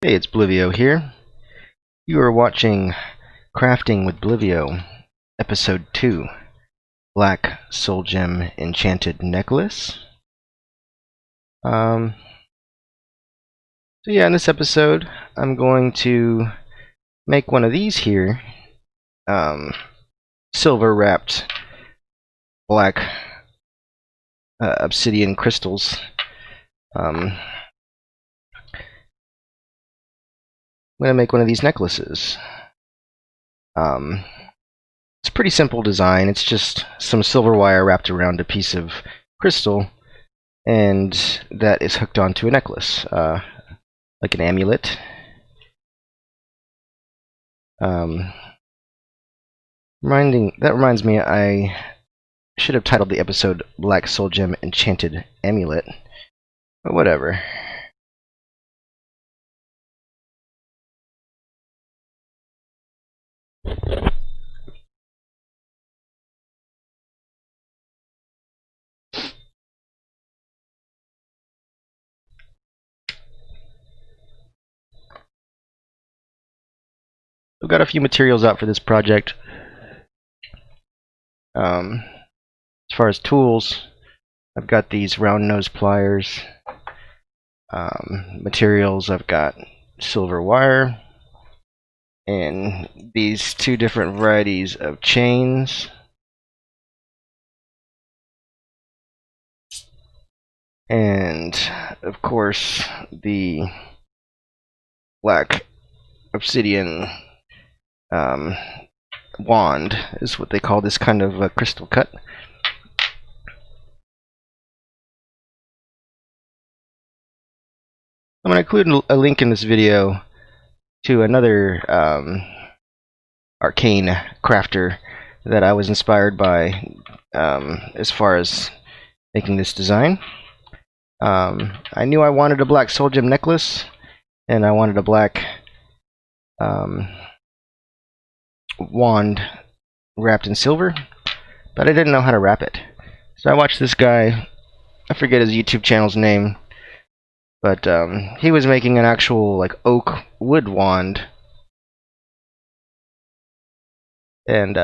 Hey, it's Blivio here. You are watching Crafting with Blivio, Episode 2, Black Soul Gem Enchanted Necklace. So yeah, in this episode, I'm going to make one of these here, silver-wrapped black obsidian crystals. I'm going to make one of these necklaces. It's a pretty simple design. It's just some silver wire wrapped around a piece of crystal, and that is hooked onto a necklace, like an amulet. That reminds me, I should have titled the episode Black Soul Gem Enchanted Amulet, but whatever. I've got a few materials out for this project. As far as tools, I've got these round nose pliers. Materials, I've got silver wire and these two different varieties of chains. And of course, the black obsidian wand is what they call this kind of crystal cut. I'm going to include a link in this video to another arcane crafter that I was inspired by as far as making this design. I knew I wanted a black soul gem necklace, and I wanted a black wand wrapped in silver, but I didn't know how to wrap it. So I watched this guy, I forget his YouTube channel's name, but he was making an actual like oak wood wand, and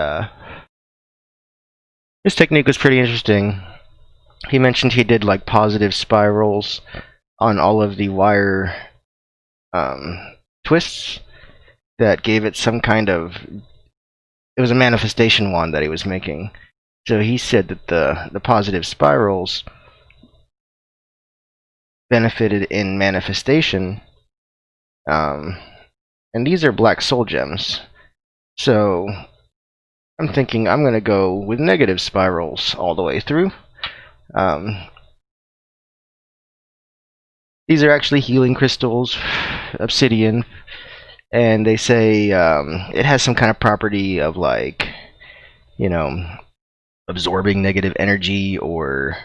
his technique was pretty interesting. He mentioned he did like positive spirals on all of the wire twists that gave it some kind of, it was a manifestation wand that he was making. So he said that the positive spirals benefited in manifestation, and these are black soul gems. So I'm thinking I'm gonna go with negative spirals all the way through. These are actually healing crystals, obsidian, and they say it has some kind of property of, like, you know, absorbing negative energy or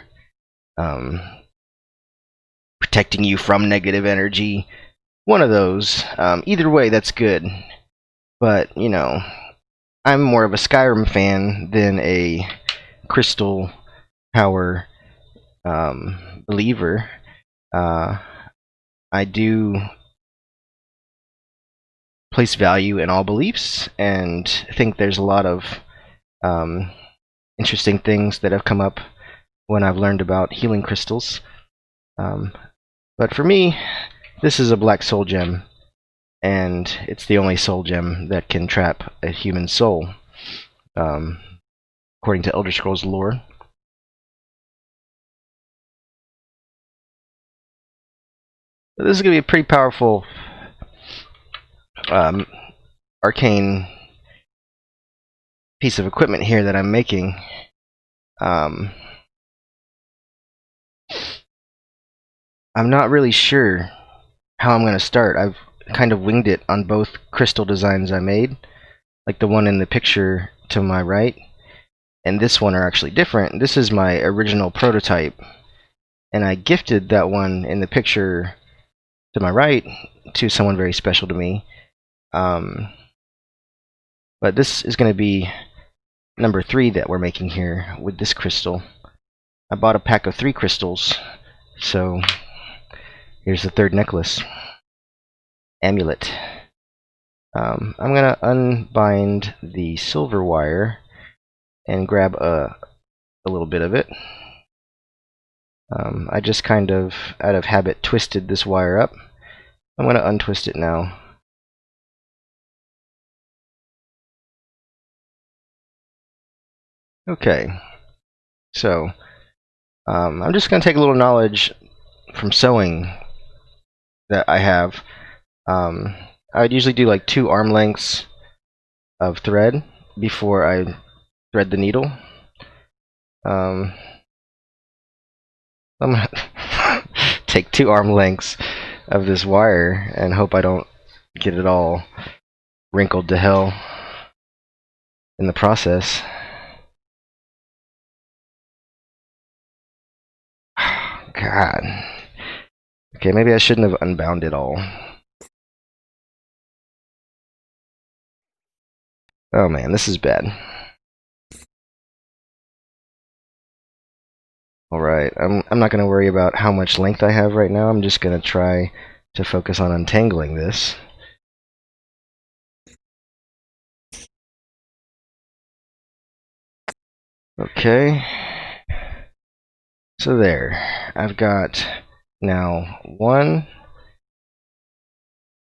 protecting you from negative energy. One of those. Either way, that's good. But, you know, I'm more of a Skyrim fan than a crystal power believer. I do place value in all beliefs and think there's a lot of interesting things that have come up when I've learned about healing crystals. But for me, this is a black soul gem, and it's the only soul gem that can trap a human soul, according to Elder Scrolls lore. So this is going to be a pretty powerful arcane piece of equipment here that I'm making. I'm not really sure how I'm going to start. I've kind of winged it on both crystal designs I made, like the one in the picture to my right, and this one are actually different. This is my original prototype, and I gifted that one in the picture to my right to someone very special to me. But this is going to be number 3 that we're making here with this crystal. I bought a pack of 3 crystals, so here's the 3rd necklace. Amulet. I'm gonna unbind the silver wire and grab a little bit of it. I just kind of, out of habit, twisted this wire up. I'm gonna untwist it now. Okay, so I'm just gonna take a little knowledge from sewing that I have. I would usually do like 2 arm lengths of thread before I thread the needle. I'm gonna take 2 arm lengths of this wire and hope I don't get it all wrinkled to hell in the process. God. Okay, maybe I shouldn't have unbound it all. Oh man, this is bad. Alright, I'm not going to worry about how much length I have right now. I'm just going to try to focus on untangling this. Okay. So there. I've got now 1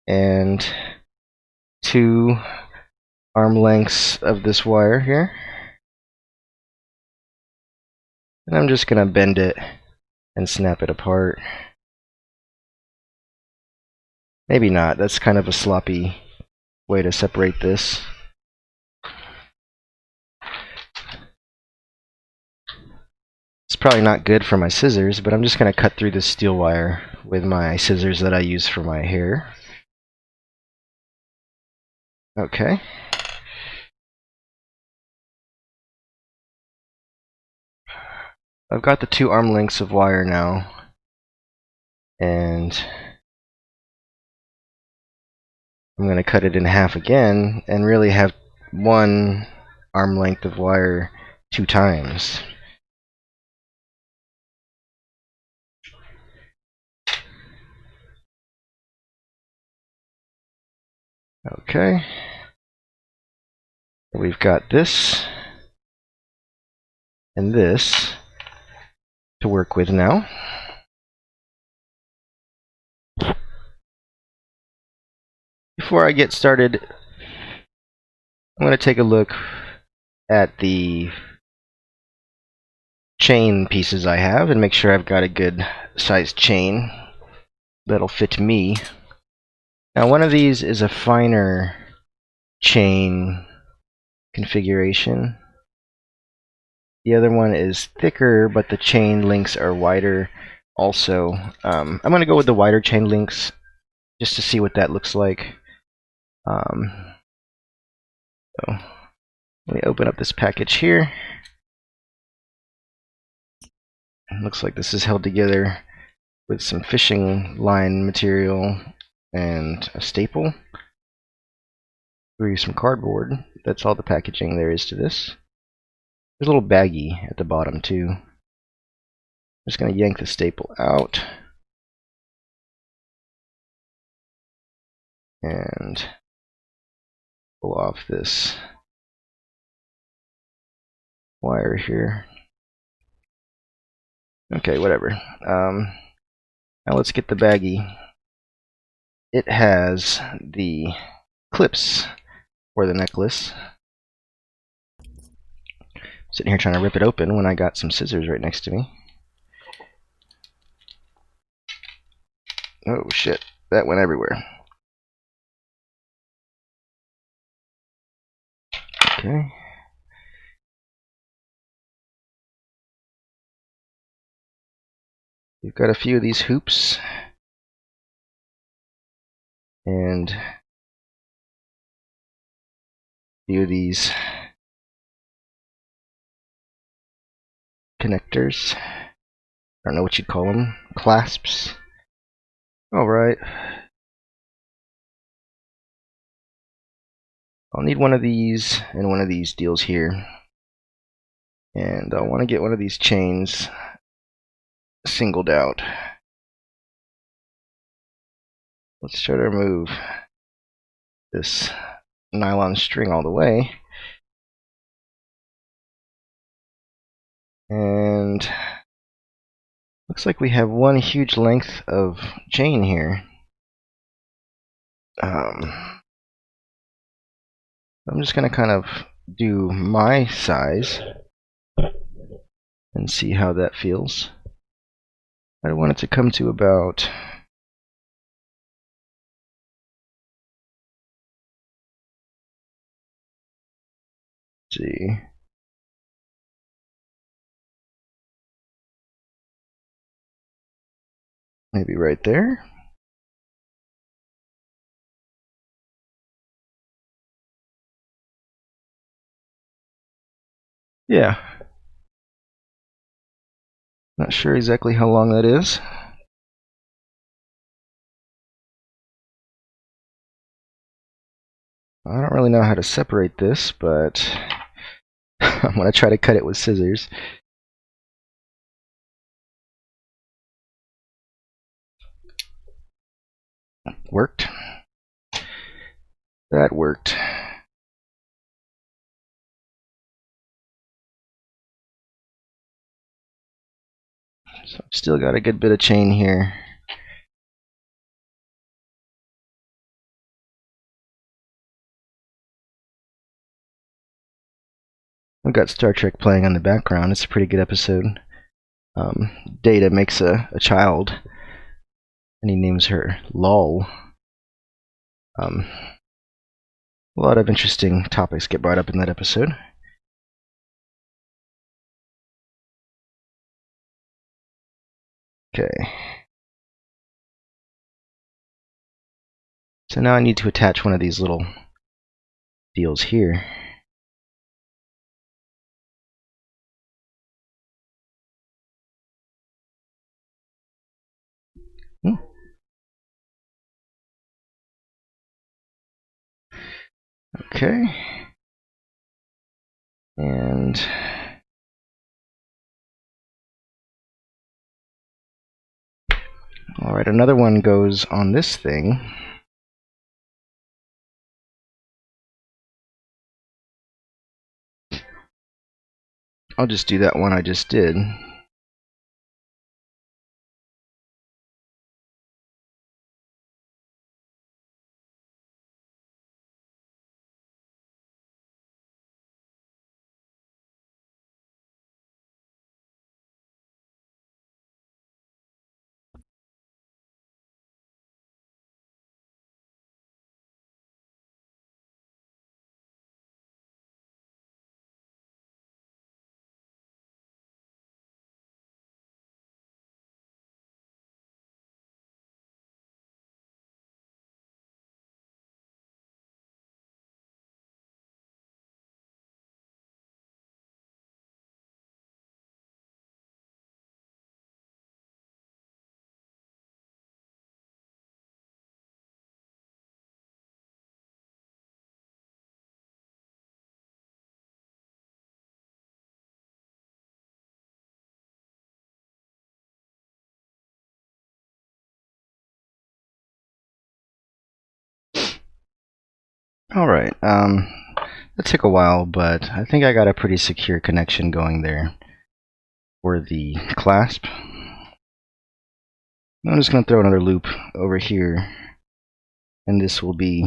and 2 arm lengths of this wire here. And I'm just going to bend it and snap it apart. Maybe not. That's kind of a sloppy way to separate this. It's probably not good for my scissors, but I'm just going to cut through this steel wire with my scissors that I use for my hair. Okay. I've got the 2 arm lengths of wire now, and I'm going to cut it in half again and really have 1 arm length of wire 2 times. Okay. We've got this and this to work with now. Before I get started, I'm going to take a look at the chain pieces I have and make sure I've got a good sized chain that'll fit me. Now, one of these is a finer chain configuration. The other one is thicker, but the chain links are wider also. I'm going to go with the wider chain links just to see what that looks like. So let me open up this package here. It looks like this is held together with some fishing line material and a staple through some cardboard. That's all the packaging there is to this. There's a little baggie at the bottom too. I'm just going to yank the staple out and pull off this wire here. Okay, whatever. Now let's get the baggie. It has the clips for the necklace. Sitting here trying to rip it open when I got some scissors right next to me. Oh shit, that went everywhere. Okay. We've got a few of these hoops and a few of these connectors. I don't know what you'd call them. Clasps. Alright. I'll need one of these and one of these deals here. And I'll want to get one of these chains singled out. Let's try to remove this nylon string all the way. And looks like we have one huge length of chain here. I'm just going to kind of do my size and see how that feels. I want it to come to about see. Maybe right there. Yeah. Not sure exactly how long that is. I don't really know how to separate this, but I'm going to try to cut it with scissors. Worked. That worked. So I've still got a good bit of chain here. I've got Star Trek playing on the background. It's a pretty good episode. Data makes a child, and he names her Lol. A lot of interesting topics get brought up in that episode. Okay. So now I need to attach one of these little deals here. Okay. And all right, another one goes on this thing. I'll just do that one I just did. All right. That took a while, but I think I got a pretty secure connection going there for the clasp. I'm just going to throw another loop over here, and this will be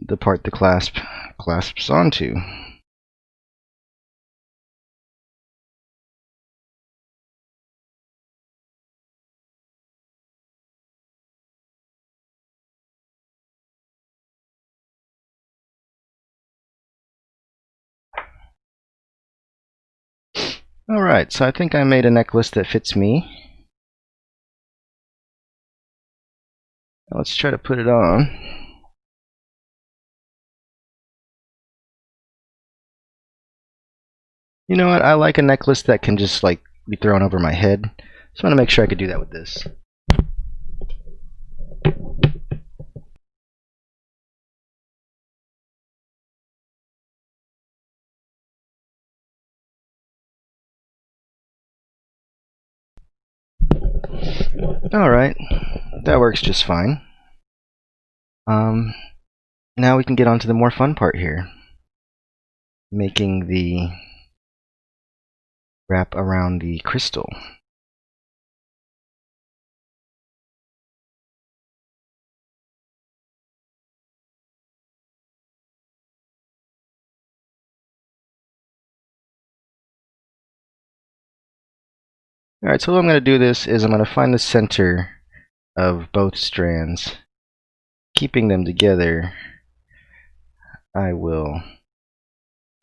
the part the clasp clasps onto. Alright, so I think I made a necklace that fits me. Let's try to put it on. You know what? I like a necklace that can just like be thrown over my head. So I want to make sure I could do that with this. Alright, that works just fine. Now we can get on to the more fun part here. Making the wrap around the crystal. Alright, so what I'm going to do this is I'm going to find the center of both strands. Keeping them together, I will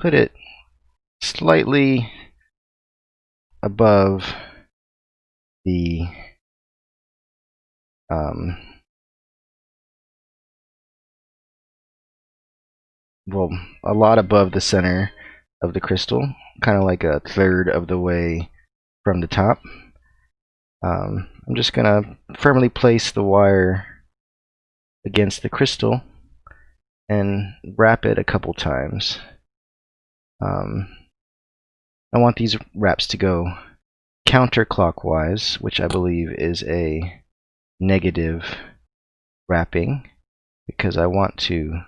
put it slightly above the well, a lot above the center of the crystal, kind of like a third of the way from the top. I'm just gonna firmly place the wire against the crystal and wrap it a couple times. I want these wraps to go counterclockwise, which I believe is a negative wrapping, because I want to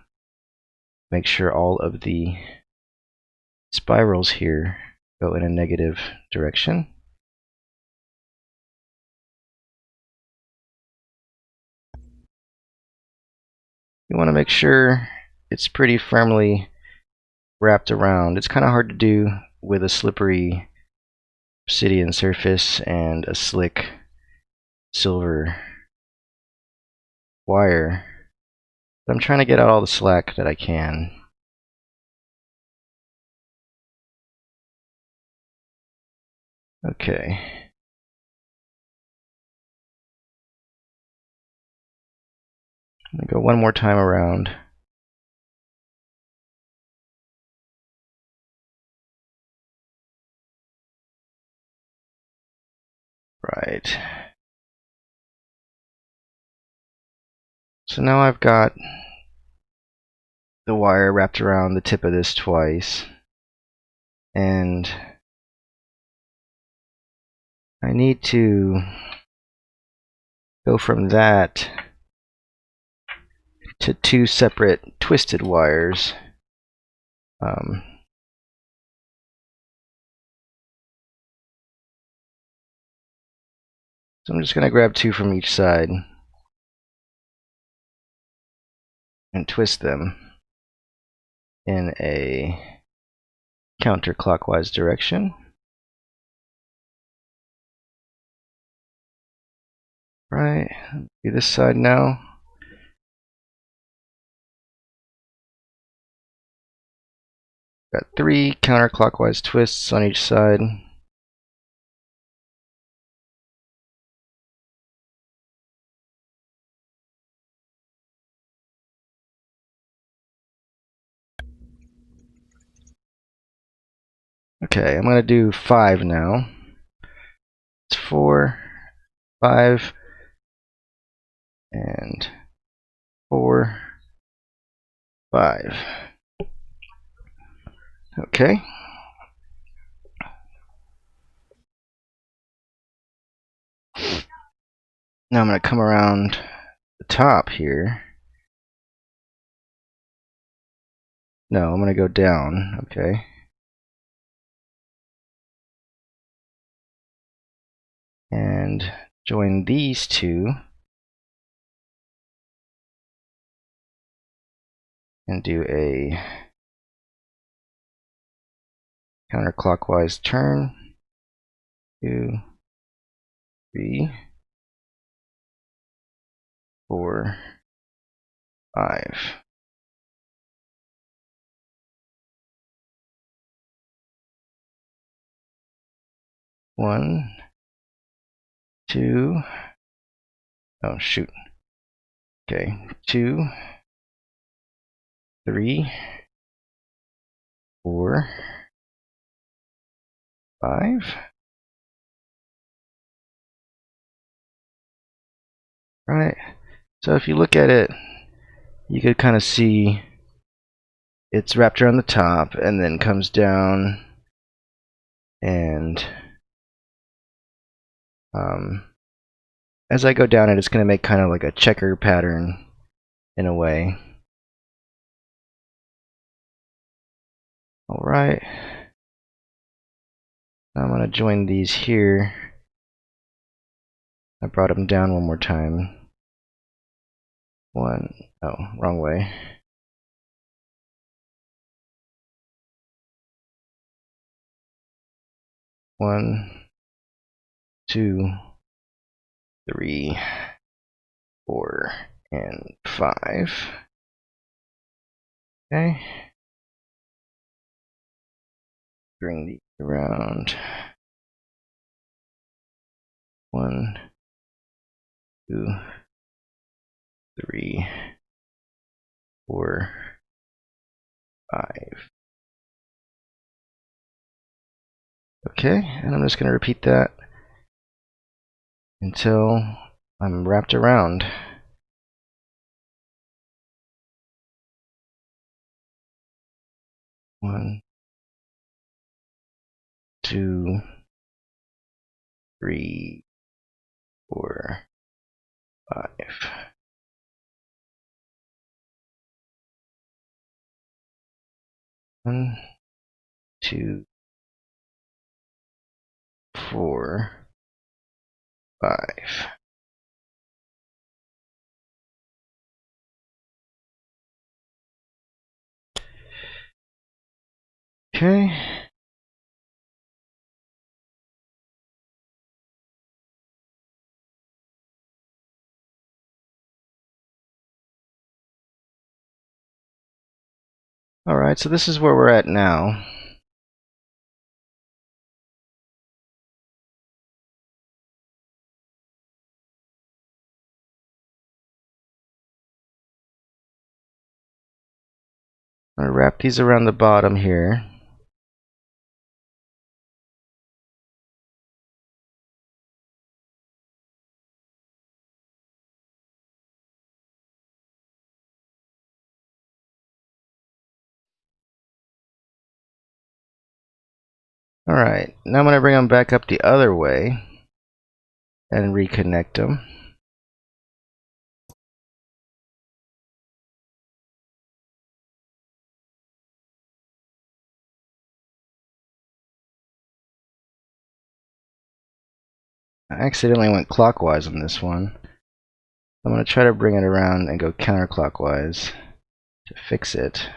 make sure all of the spirals here go in a negative direction. You want to make sure it's pretty firmly wrapped around. It's kind of hard to do with a slippery obsidian surface and a slick silver wire, but I'm trying to get out all the slack that I can. Okay. I'm going to go one more time around. Right. So now I've got the wire wrapped around the tip of this twice, and I need to go from that to two separate twisted wires. So I'm just going to grab two from each side and twist them in a counterclockwise direction. Right, do this side now. Got three counterclockwise twists on each side. Okay, I'm going to do 5 now. It's 4, 5, and 4, 5. Okay. Now I'm going to come around the top here. No, I'm going to go down. Okay. And join these two and do a counterclockwise turn. 2, 3, 4, 5. One, 2. Oh shoot. Okay, 2, 3, 4, 5. Right. So if you look at it, you could kind of see it's wrapped around the top and then comes down and as I go down it, it's going to make kind of like a checker pattern in a way. Alright. Now I'm going to join these here. I brought them down one more time. Oh, wrong way. One, 2, 3, 4, and 5. Okay. Bring these around. 1, 2, 3, 4, 5. Okay, and I'm just going to repeat that until I'm wrapped around. One, 2, 3, 4, 5. One, 2, 4, 5. Okay. Alright, so this is where we're at now. I'm going to wrap these around the bottom here. Alright, now I'm going to bring them back up the other way and reconnect them. I accidentally went clockwise on this one. I'm going to try to bring it around and go counterclockwise to fix it.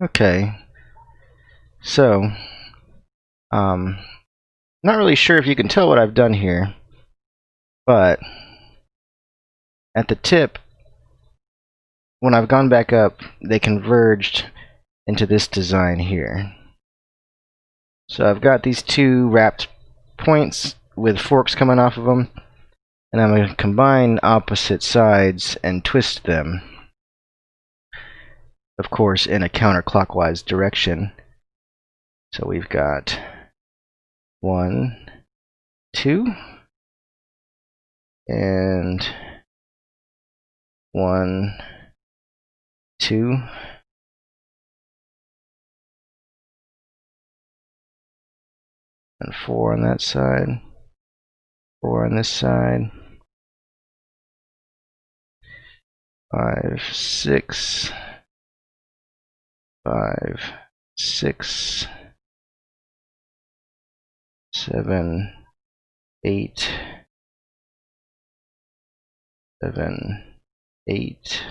Okay, so not really sure if you can tell what I've done here, but at the tip, when I've gone back up, they converged into this design here. So I've got these two wrapped points with forks coming off of them, and I'm going to combine opposite sides and twist them, of course in a counterclockwise direction. So we've got 1, 2, and 1, 2, and 4 on that side, 4 on this side, 5, 6, 5, 6, 7, 8, 7, 8.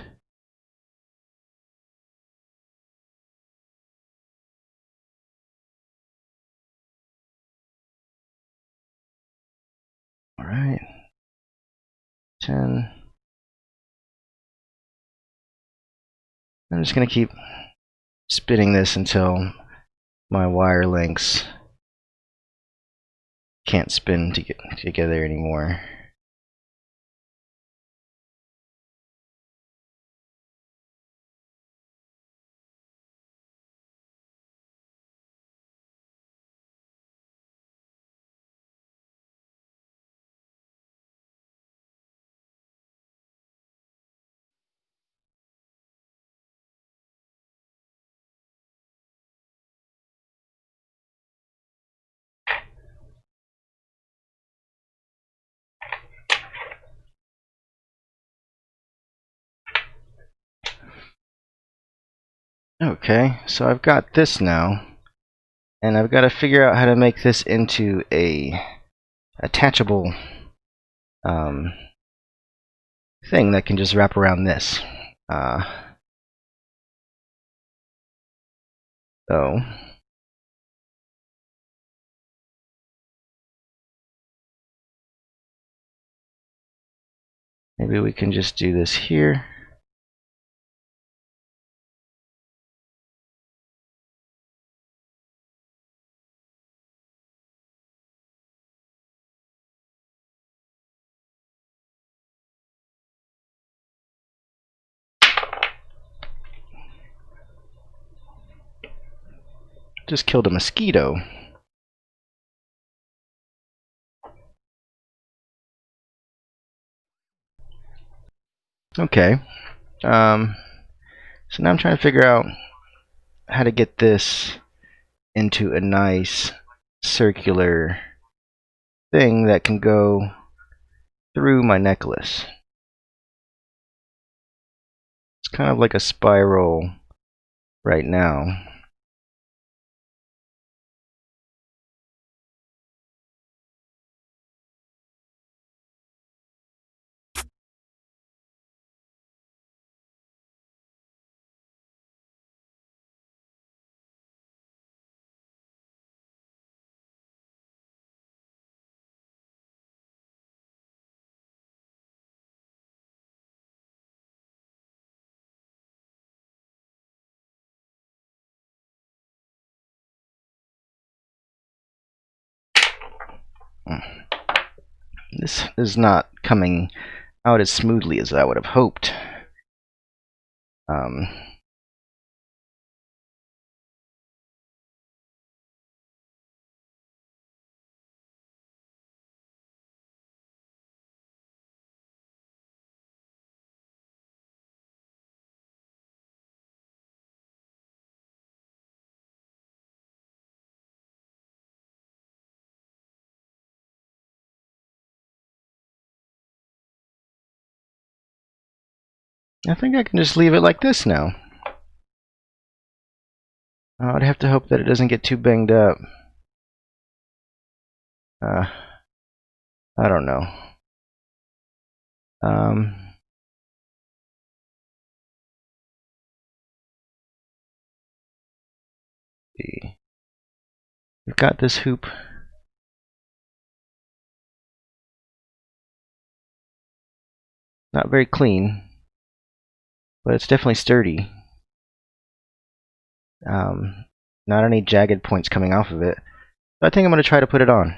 All right, 10. I'm just going to keep spinning this until my wire lengths can't spin together anymore. Okay, so I've got this now, and I've got to figure out how to make this into a attachable thing that can just wrap around this. So maybe we can just do this here. Just killed a mosquito. Okay. So now I'm trying to figure out how to get this into a nice circular thing that can go through my necklace. It's kind of like a spiral right now. This is not coming out as smoothly as I would have hoped. I think I can just leave it like this now. I'd have to hope that it doesn't get too banged up. I don't know. We've got this hoop. Not very clean, but it's definitely sturdy. Not any jagged points coming off of it. So I think I'm going to try to put it on.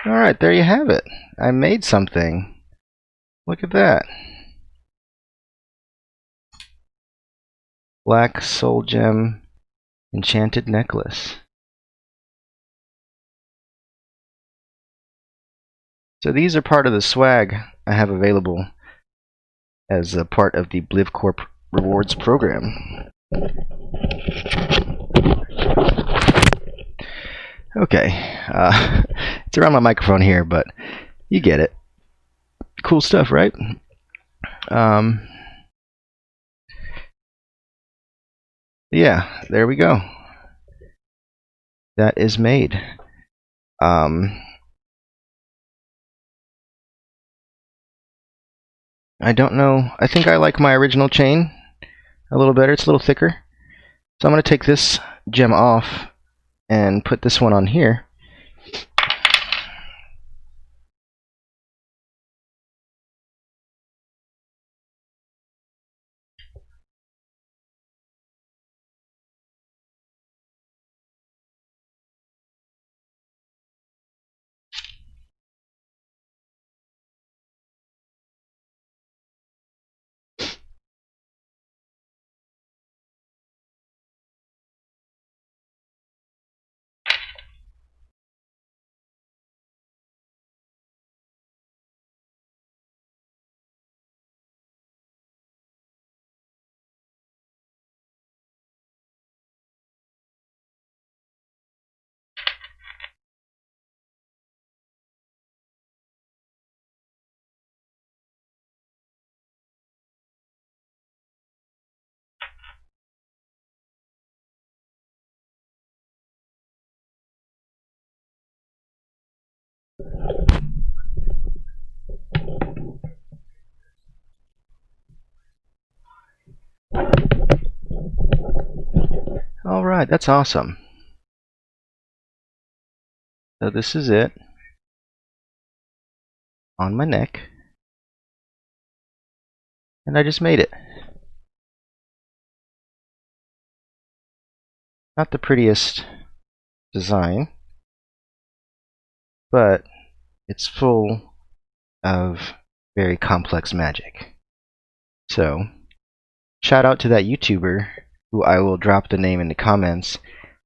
Alright, there you have it. I made something. Look at that. Black soul gem enchanted necklace. So these are part of the swag I have available as a part of the Blivcorp rewards program. Okay, it's around my microphone here, but you get it. Cool stuff, right? Yeah, there we go. That is made. I don't know. I think I like my original chain a little better. It's a little thicker. So I'm going to take this gem off and put this one on here. Alright, that's awesome. So this is it on my neck. And I just made it. Not the prettiest design, but it's full of very complex magic. So, shout out to that YouTuber, who I will drop the name in the comments.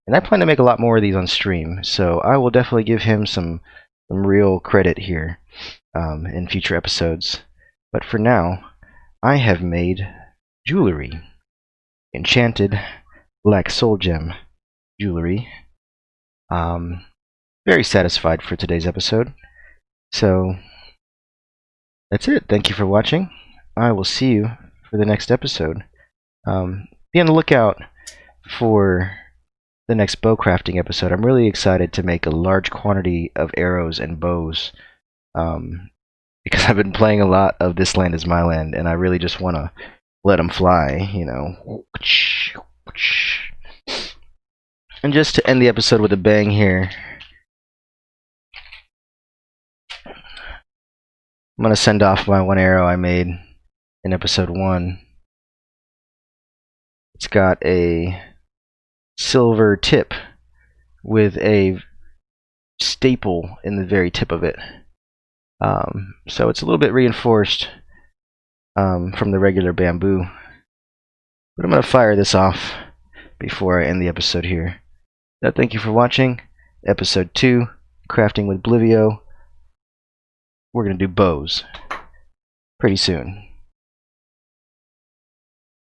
And I plan to make a lot more of these on stream, so I will definitely give him some real credit here in future episodes. But for now, I have made jewelry. Enchanted Black Soul Gem jewelry. Very satisfied for today's episode. So, that's it. Thank you for watching. I will see you for the next episode. Be on the lookout for the next bow crafting episode. I'm really excited to make a large quantity of arrows and bows because I've been playing a lot of This Land Is My Land, and I really just want to let them fly, you know. And just to end the episode with a bang here, I'm going to send off my one arrow I made in episode 1. It's got a silver tip with a staple in the very tip of it. So it's a little bit reinforced from the regular bamboo. But I'm going to fire this off before I end the episode here. So thank you for watching episode 2, Crafting with Blivio. We're going to do bows pretty soon.